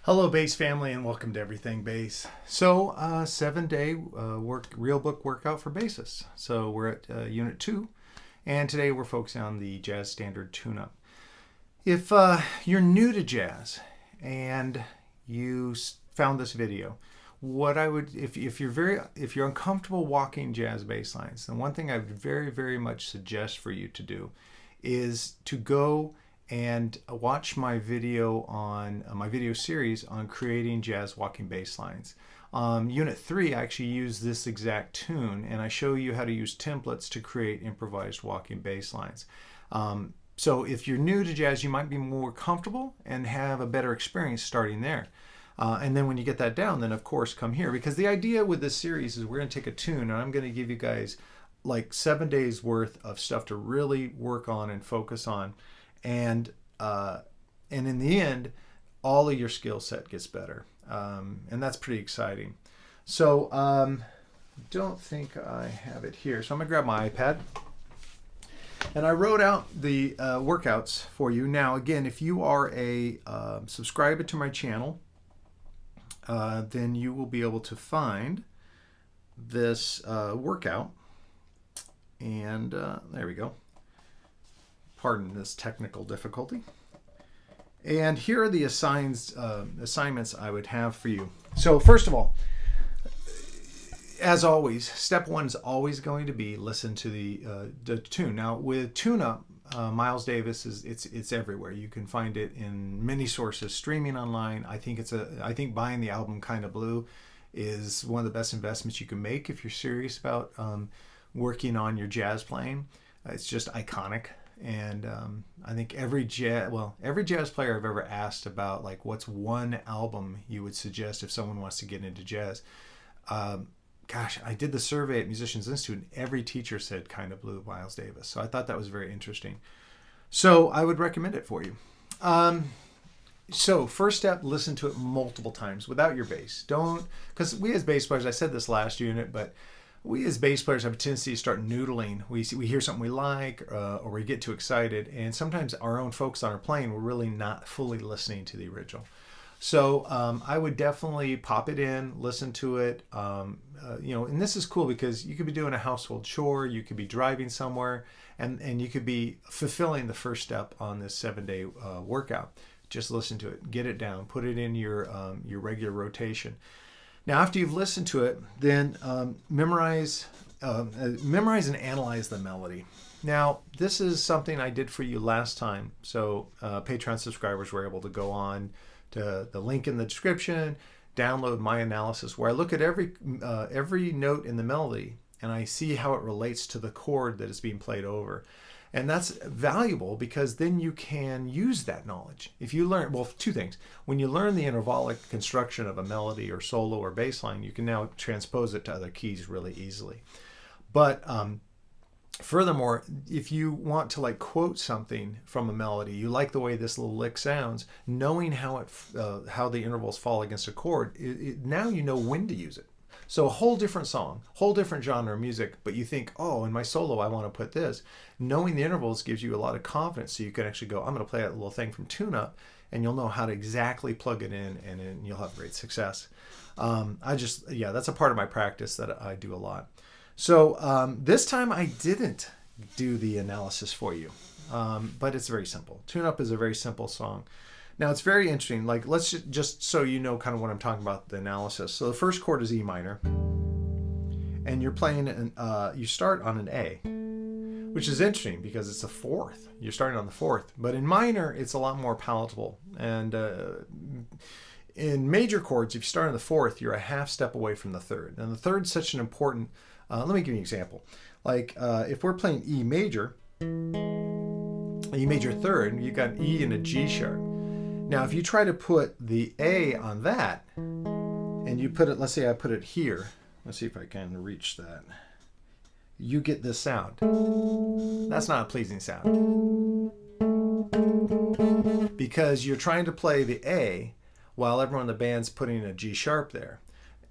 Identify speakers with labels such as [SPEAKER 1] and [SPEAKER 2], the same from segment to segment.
[SPEAKER 1] Hello, bass family, and welcome to Everything Bass. So, 7-day real book workout for bassists. So we're at Unit 2, and today we're focusing on the jazz standard tune-up. If you're new to jazz and you found this video, what I would, if you're uncomfortable walking jazz bass lines, then one thing I would very much suggest for you to do is to go and watch my video on my video series on creating jazz walking bass lines. Unit 3, I actually use this exact tune, and I show you how to use templates to create improvised walking bass lines. So if you're new to jazz, you might be more comfortable and have a better experience starting there. And then when you get that down, then of course come here, because the idea with this series is we're going to take a tune and I'm going to give you guys like 7 days worth of stuff to really work on and focus on. And in the end, all of your skill set gets better, and that's pretty exciting. So don't think I have it here, so I'm gonna grab my iPad, and I wrote out the workouts for you. Now again, if you are a subscriber to my channel, then you will be able to find this workout, and there we go. Pardon this technical difficulty. And here are the assignments I would have for you. So first of all, as always, step 1 is always going to be listen to the tune. Now with tune-up, Miles Davis it's everywhere. You can find it in many sources, streaming online. I think buying the album Kinda Blue is one of the best investments you can make if you're serious about working on your jazz playing. It's just iconic. And I think every jazz player I've ever asked about, like, what's one album you would suggest if someone wants to get into jazz. Gosh, I did the survey at Musicians Institute, and every teacher said Kinda Blue, Miles Davis. So I thought that was very interesting. So I would recommend it for you. So first step, listen to it multiple times without your bass. Because we as bass players, I said this last unit, but we as bass players have a tendency to start noodling. We hear something we like, or we get too excited, and sometimes our own folks on our playing, we're really not fully listening to the original. So I would definitely pop it in, listen to it. And this is cool because you could be doing a household chore, you could be driving somewhere, and you could be fulfilling the first step on this 7-day workout. Just listen to it, get it down, put it in your regular rotation. Now, after you've listened to it, then memorize and analyze the melody. Now, this is something I did for you last time. So Patreon subscribers were able to go on to the link in the description, download my analysis, where I look at every note in the melody and I see how it relates to the chord that is being played over. And that's valuable because then you can use that knowledge. If you learn, well, two things. When you learn the intervallic construction of a melody or solo or bass line, you can now transpose it to other keys really easily. But furthermore, if you want to like quote something from a melody, you like the way this little lick sounds, knowing how the intervals fall against a chord, now you know when to use it. So a whole different song, whole different genre of music, but you think, oh, in my solo, I want to put this. Knowing the intervals gives you a lot of confidence, so you can actually go, I'm going to play that little thing from tune-up, and you'll know how to exactly plug it in, and then you'll have great success. That's a part of my practice that I do a lot. So this time I didn't do the analysis for you, but it's very simple. Tune-up is a very simple song. Now, it's very interesting. Like, let's just so you know kind of what I'm talking about, the analysis. So the first chord is E minor, and you're playing, you start on an A, which is interesting because it's a fourth. You're starting on the fourth. But in minor, it's a lot more palatable. And in major chords, if you start on the fourth, you're a half step away from the third. And the third's such an important, let me give you an example. Like, if we're playing E major third, you've got E and a G sharp. Now, if you try to put the A on that, and you put it, let's say I put it here. Let's see if I can reach that. You get this sound. That's not a pleasing sound. Because you're trying to play the A while everyone in the band's putting a G sharp there.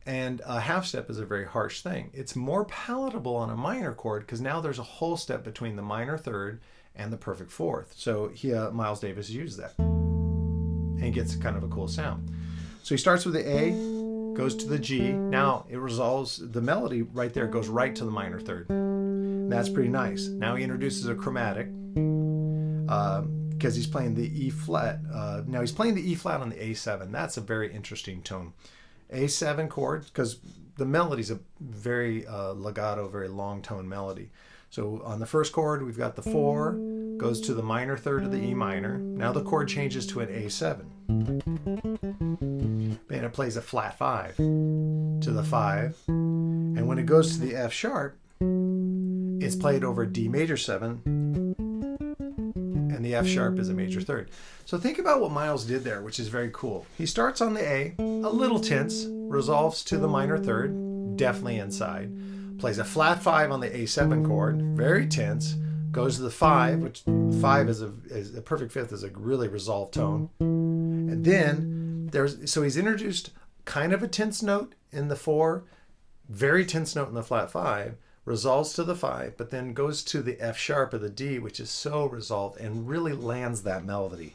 [SPEAKER 1] And a half step is a very harsh thing. It's more palatable on a minor chord because now there's a whole step between the minor third and the perfect fourth. So Miles Davis used that and gets kind of a cool sound. So he starts with the A, goes to the G. Now it resolves, the melody right there goes right to the minor third. That's pretty nice. Now he introduces a chromatic because he's playing the E flat. Now he's playing the E flat on the A7. That's a very interesting tone. A7 chord, because the melody's a very legato, very long tone melody. So on the first chord, we've got the 4, goes to the minor third of the E minor. Now the chord changes to an A7. And it plays a flat 5 to the 5. And when it goes to the F sharp, it's played over D major 7. And the F sharp is a major third. So think about what Miles did there, which is very cool. He starts on the A, a little tense, resolves to the minor third, definitely inside. Plays a flat 5 on the A7 chord, very tense. Goes to the 5, which 5 is a perfect fifth, is a really resolved tone. And then so he's introduced kind of a tense note in the 4, very tense note in the flat 5, resolves to the 5, but then goes to the F sharp of the D, which is so resolved and really lands that melody.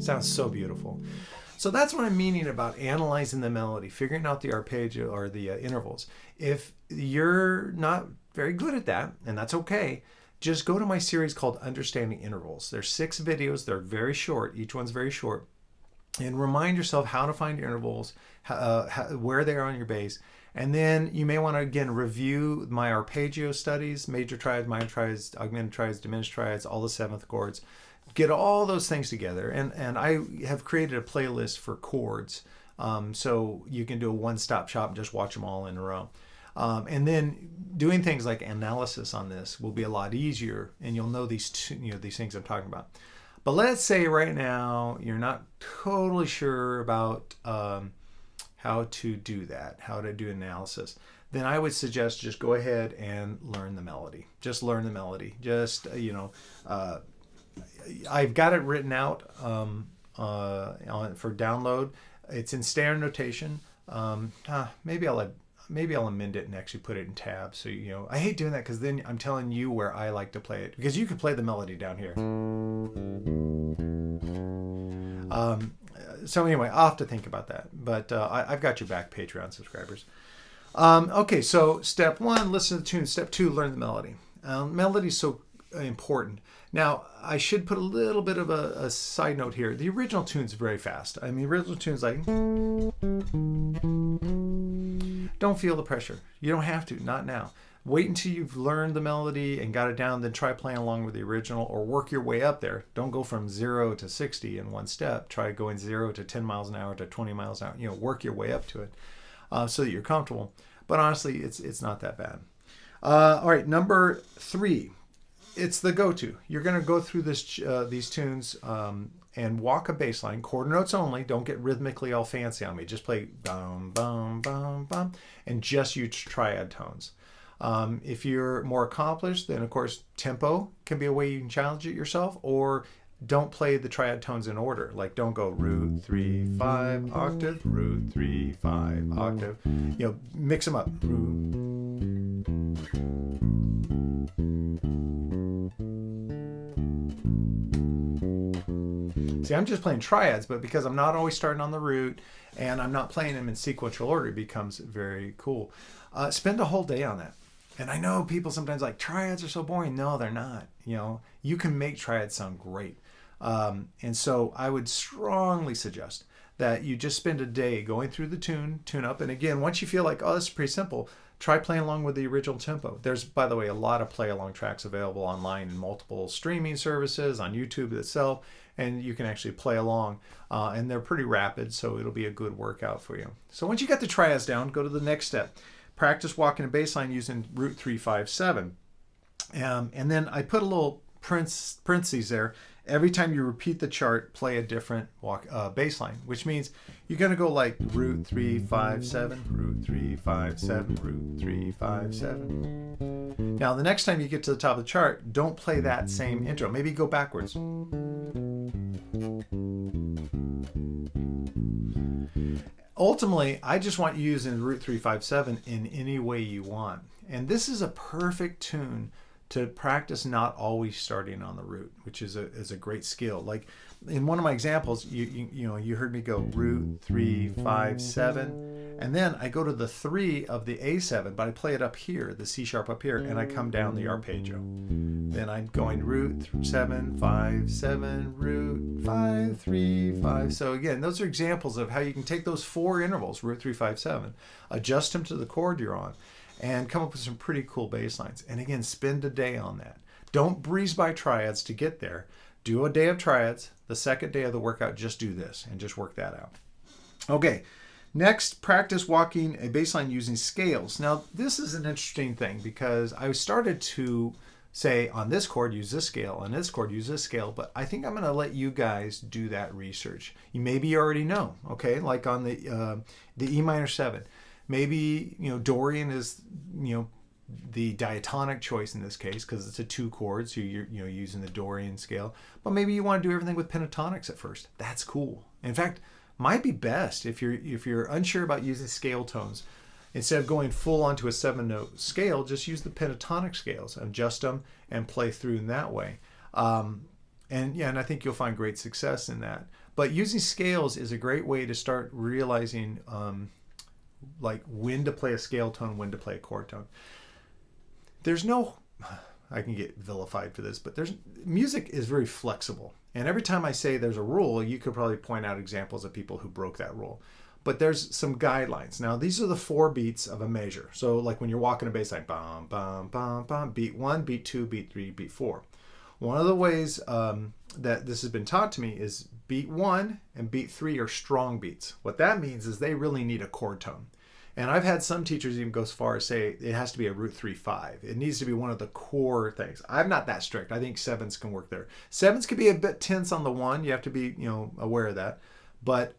[SPEAKER 1] Sounds so beautiful. So that's what I'm meaning about analyzing the melody, figuring out the arpeggio or the intervals. If you're not very good at that, and that's okay, just go to my series called Understanding Intervals. There's 6 videos. They're very short. Each one's very short. And remind yourself how to find intervals, where they are on your bass. And then you may want to, again, review my arpeggio studies, major triads, minor triads, augmented triads, diminished triads, all the 7th chords. Get all those things together. And I have created a playlist for chords. So you can do a one-stop shop and just watch them all in a row. And then doing things like analysis on this will be a lot easier, and you'll know these things I'm talking about. But let's say right now you're not totally sure about how to do that, how to do analysis. Then I would suggest just go ahead and learn the melody. Just learn the melody. Just, I've got it written out for download. It's in standard notation. Maybe I'll amend it and actually put it in tabs. So, I hate doing that because then I'm telling you where I like to play it, because you can play the melody down here. So anyway, I'll have to think about that. But I've got your back, Patreon subscribers. Okay, so step 1, listen to the tune. Step 2, learn the melody. Melody is so important. Now, I should put a little bit of a side note here. The original tune's very fast. I mean, the original tune's like... Don't feel the pressure. You don't have to, not now. Wait until you've learned the melody and got it down, then try playing along with the original, or work your way up there. Don't go from 0 to 60 in one step. Try going 0 to 10 miles an hour to 20 miles an hour. Work your way up to it so that you're comfortable. But honestly, it's not that bad. All right, number 3. It's the go-to. You're going to go through these tunes and walk a bass line, quarter notes only. Don't get rhythmically all fancy on me. Just play bum, bum, bum, bum, and just use triad tones. If you're more accomplished, then of course tempo can be a way you can challenge it yourself, or don't play the triad tones in order. Like don't go root 3 5 octave, root 3 5 octave. Mix them up. See, I'm just playing triads, but because I'm not always starting on the root and I'm not playing them in sequential order, it becomes very cool. Spend a whole day on that. And I know people sometimes like, triads are so boring. No, they're not. You can make triads sound great. And so I would strongly suggest that you just spend a day going through the tune up. And again, once you feel like, oh, this is pretty simple, try playing along with the original tempo. There's, by the way, a lot of play-along tracks available online in multiple streaming services, on YouTube itself, and you can actually play along. And they're pretty rapid, so it'll be a good workout for you. So once you got the triads down, go to the next step. Practice walking a bass line using root 3 5 7. And then I put a little parentheses there. Every time you repeat the chart, play a different bass line, which means you're going to go like root 3 5 7, root 3 5 7, root 3 5 7. Now the next time you get to the top of the chart, don't play that same intro. Maybe go backwards. Ultimately, I just want you using root 3 5 7 in any way you want. And this is a perfect tune to practice not always starting on the root, which is a great skill. Like in one of my examples, you heard me go root 3 5 7, and then I go to the 3 of the A7, but I play it up here, the C sharp up here, and I come down the arpeggio. Then I'm going root 7 5 7, root 5 3 5. So again, those are examples of how you can take those 4 intervals, root 3 5 7, adjust them to the chord you're on, and come up with some pretty cool bass lines. And again, spend a day on that. Don't breeze by triads to get there. Do a day of triads. The second day of the workout, just do this and just work that out. Okay, next, practice walking a bass line using scales. Now, this is an interesting thing because I started to say on this chord, use this scale, on this chord, use this scale, but I think I'm going to let you guys do that research. Maybe you already know, okay, like on the E minor 7. Maybe, Dorian is, the diatonic choice in this case because it's a 2 chord, so you're using the Dorian scale. But maybe you want to do everything with pentatonics at first. That's cool. In fact, might be best if you're unsure about using scale tones. Instead of going full onto a 7-note scale, just use the pentatonic scales, adjust them, and play through in that way. And I think you'll find great success in that. But using scales is a great way to start realizing like when to play a scale tone, when to play a chord tone. There's no, I can get vilified for this, but music is very flexible. And every time I say there's a rule, you could probably point out examples of people who broke that rule. But there's some guidelines. Now, these are the 4 beats of a measure. So like when you're walking a bass line, bum, bum, bum, bum, beat 1, beat 2, beat 3, beat 4. One of the ways that this has been taught to me is beat 1 and beat 3 are strong beats. What that means is they really need a chord tone. And I've had some teachers even go as far as say it has to be a root 3 5. It needs to be one of the core things. I'm not that strict. I think 7s can work there. 7s can be a bit tense on the 1. You have to be aware of that. But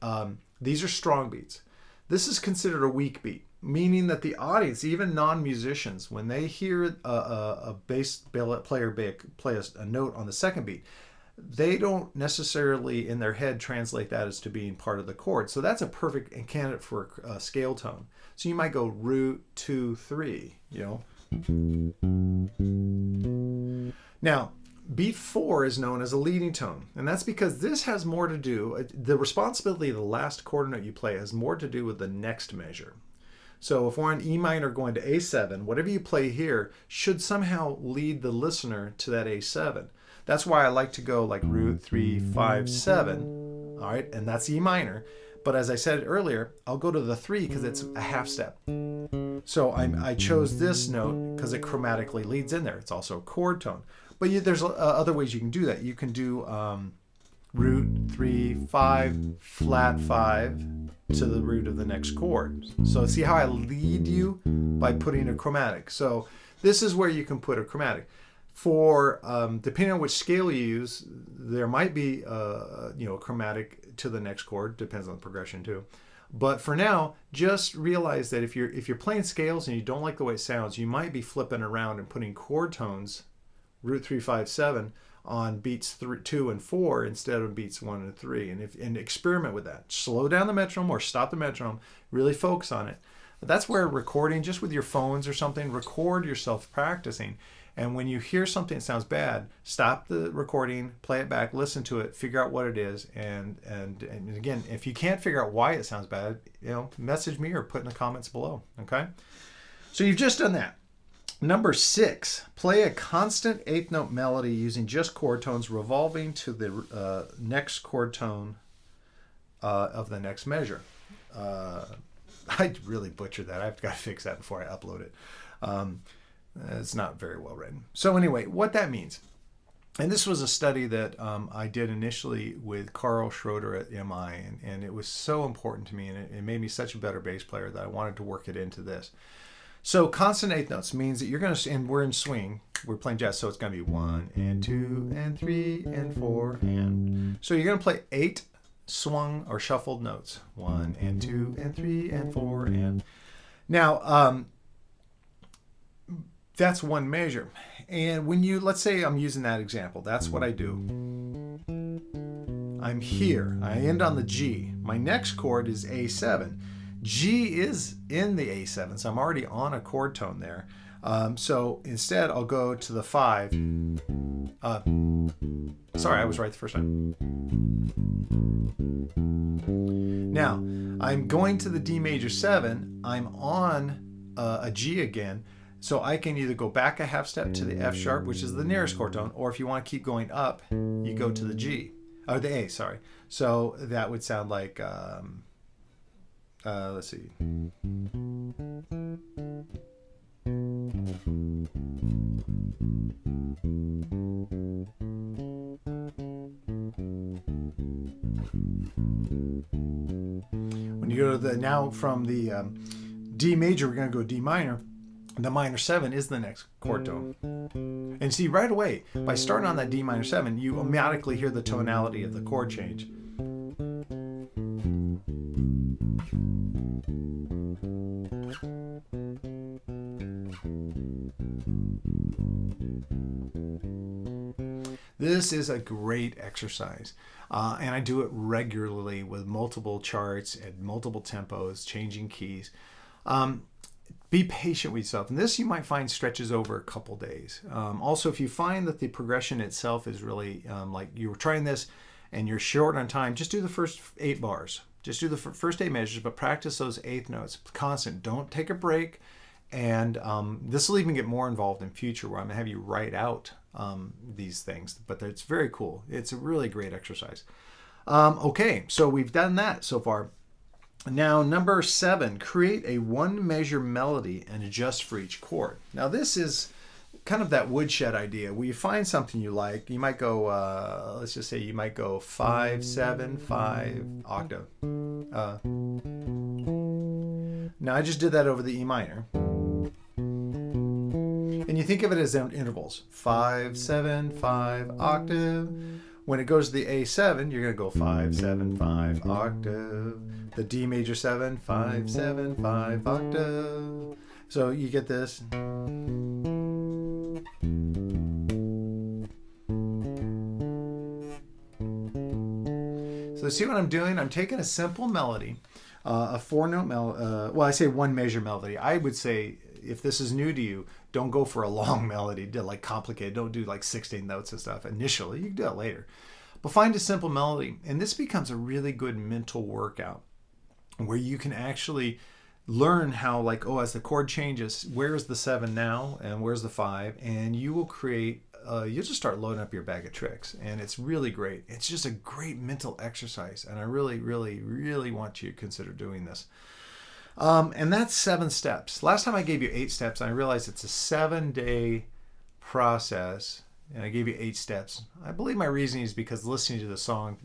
[SPEAKER 1] these are strong beats. This is considered a weak beat, meaning that the audience, even non-musicians, when they hear a bass player play a note on the second beat, they don't necessarily in their head translate that as to being part of the chord. So that's a perfect candidate for a scale tone. So you might go root 2 3, Now, beat 4 is known as a leading tone, and that's because this has more to do, the responsibility of the last quarter note you play has more to do with the next measure. So if we're on E minor going to A7, whatever you play here should somehow lead the listener to that A7. That's why I like to go like root 3 5 7, all right, and that's E minor. But as I said earlier, I'll go to the 3 because it's a half step. So I chose this note because it chromatically leads in there. It's also a chord tone. But there's other ways you can do that. You can do root 3 5 flat 5 to the root of the next chord. So see how I lead you by putting a chromatic. So this is where you can put a chromatic. For depending on which scale you use, there might be a chromatic to the next chord. Depends on the progression too. But for now, just realize that if you're playing scales and you don't like the way it sounds, you might be flipping around and putting chord tones, root 3 5 7, on beats 2 and 4 instead of beats 1 and 3, and experiment with that. Slow down the metronome or stop the metronome. Really focus on it. That's where recording, just with your phones or something, record yourself practicing. And when you hear something that sounds bad, stop the recording, play it back, listen to it, figure out what it is. And again, if you can't figure out why it sounds bad, message me or put in the comments below. Okay. So you've just done that. Number 6, play a constant 8th note melody using just chord tones revolving to the next chord tone of the next measure. I really butchered that. I've got to fix that before I upload it. It's not very well written. So anyway, what that means, and this was a study that I did initially with Carl Schroeder at MI, and it was so important to me, and it made me such a better bass player that I wanted to work it into this. So constant 8th notes means that you're going to, and we're in swing, we're playing jazz, so it's going to be 1 and 2 and 3 and 4 and. So you're going to play 8 swung or shuffled notes, 1 and 2 and 3 and 4 and. Now, that's one measure. And when let's say I'm using that example, that's what I do. I'm here, I end on the G. My next chord is A7. G is in the A7, so I'm already on a chord tone there. So instead, I'll go to the 5. Sorry, I was right the first time. Now, I'm going to the D major 7. I'm on a G again. So I can either go back a half step to the F sharp, which is the nearest chord tone, or if you want to keep going up, you go to the G. Or the A, sorry. So that would sound like, let's see. When you go to the, now from the D major, we're going to go D minor. The minor 7 is the next chord tone. And see, right away, by starting on that D minor 7, you automatically hear the tonality of the chord change. This is a great exercise, and I do it regularly with multiple charts at multiple tempos, changing keys. Be patient with yourself, and this you might find stretches over a couple days. Also, if you find that the progression itself is really like you were trying this and you're short on time, just do the first 8 bars. Just do the first 8 measures, but practice those eighth notes constant. Don't take a break. And this will even get more involved in future, where I'm going to have you write out these things. But it's very cool. It's a really great exercise. Okay, so we've done that so far. Now, number 7, create a 1-measure melody and adjust for each chord. Now, this is kind of that woodshed idea where you find something you like. You might go, let's just say you might go 5, 7, 5 octave. Now, I just did that over the E minor. And you think of it as intervals. 5, 7, 5 octave. When it goes to the A7, you're going to go 5, 7, 5 octave. The D major 7, 5, 7, 5 octave. So you get this. So see what I'm doing? I'm taking a simple melody, a 4-note melody. Well, I say 1-measure melody. I would say, if this is new to you, don't go for a long melody, like complicated. Don't do like 16 notes and stuff initially. You can do that later. But find a simple melody. And this becomes a really good mental workout where you can actually learn how, like, oh, as the chord changes, where's the 7 now and where's the 5? And you will create, you'll just start loading up your bag of tricks. And it's really great. It's just a great mental exercise. And I really, really, really want you to consider doing this. And that's 7 steps. Last time I gave you 8 steps, and I realized it's a 7-day process, and I gave you 8 steps. I believe my reasoning is because listening to the song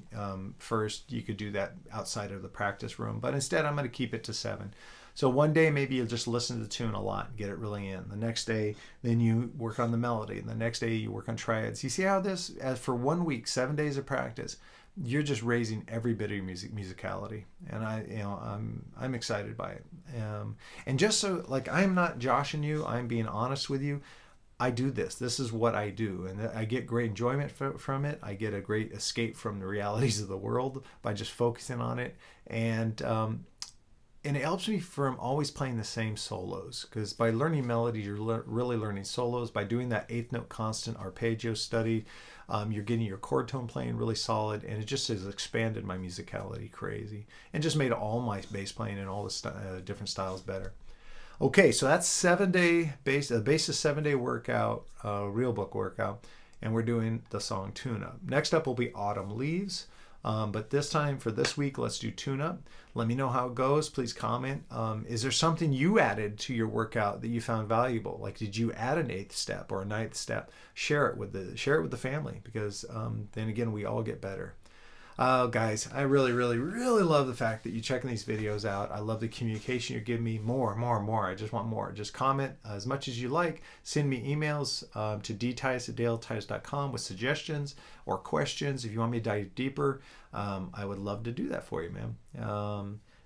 [SPEAKER 1] first, you could do that outside of the practice room, but instead I'm going to keep it to 7. So one day maybe you'll just listen to the tune a lot and get it really in. The next day, then you work on the melody, and the next day you work on triads. You see how this, as for 1 week, 7 days of practice, you're just raising every bit of your musicality, and I'm excited by it. And just so, like, I'm not joshing you, I'm being honest with you. I do this. This is what I do, and I get great enjoyment from it. I get a great escape from the realities of the world by just focusing on it, and it helps me from always playing the same solos, because by learning melody, you're really learning solos. By doing that 8th note constant arpeggio study, you're getting your chord tone playing really solid, and it just has expanded my musicality crazy and just made all my bass playing and all the different styles better. Okay, so that's 7-day Bassist 7-day workout, real book workout, and we're doing the song Tune Up. Next up will be Autumn Leaves, but this time for this week, let's do Tune Up. Let me know how it goes. Please comment. Is there something you added to your workout that you found valuable? Like, did you add an 8th step or a 9th step? Share it with the family, because then again, we all get better. Guys, I really, really, really love the fact that you're checking these videos out. I love the communication you're giving me. More. I just want more. Just comment as much as you like. Send me emails to dtice@daletice.com with suggestions or questions. If you want me to dive deeper, I would love to do that for you, man.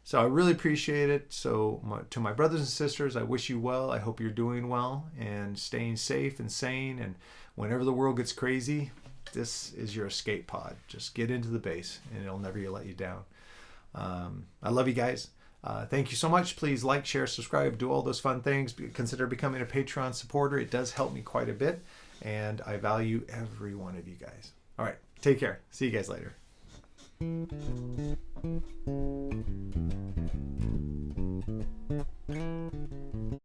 [SPEAKER 1] So I really appreciate it. So to my brothers and sisters, I wish you well. I hope you're doing well and staying safe and sane. And whenever the world gets crazy, this is your escape pod. Just get into the bass, and it'll never let you down. I love you guys. Thank you so much. Please like, share, subscribe, do all those fun things. Consider becoming a Patreon supporter. It does help me quite a bit, and I value every one of you guys. All right, take care. See you guys later.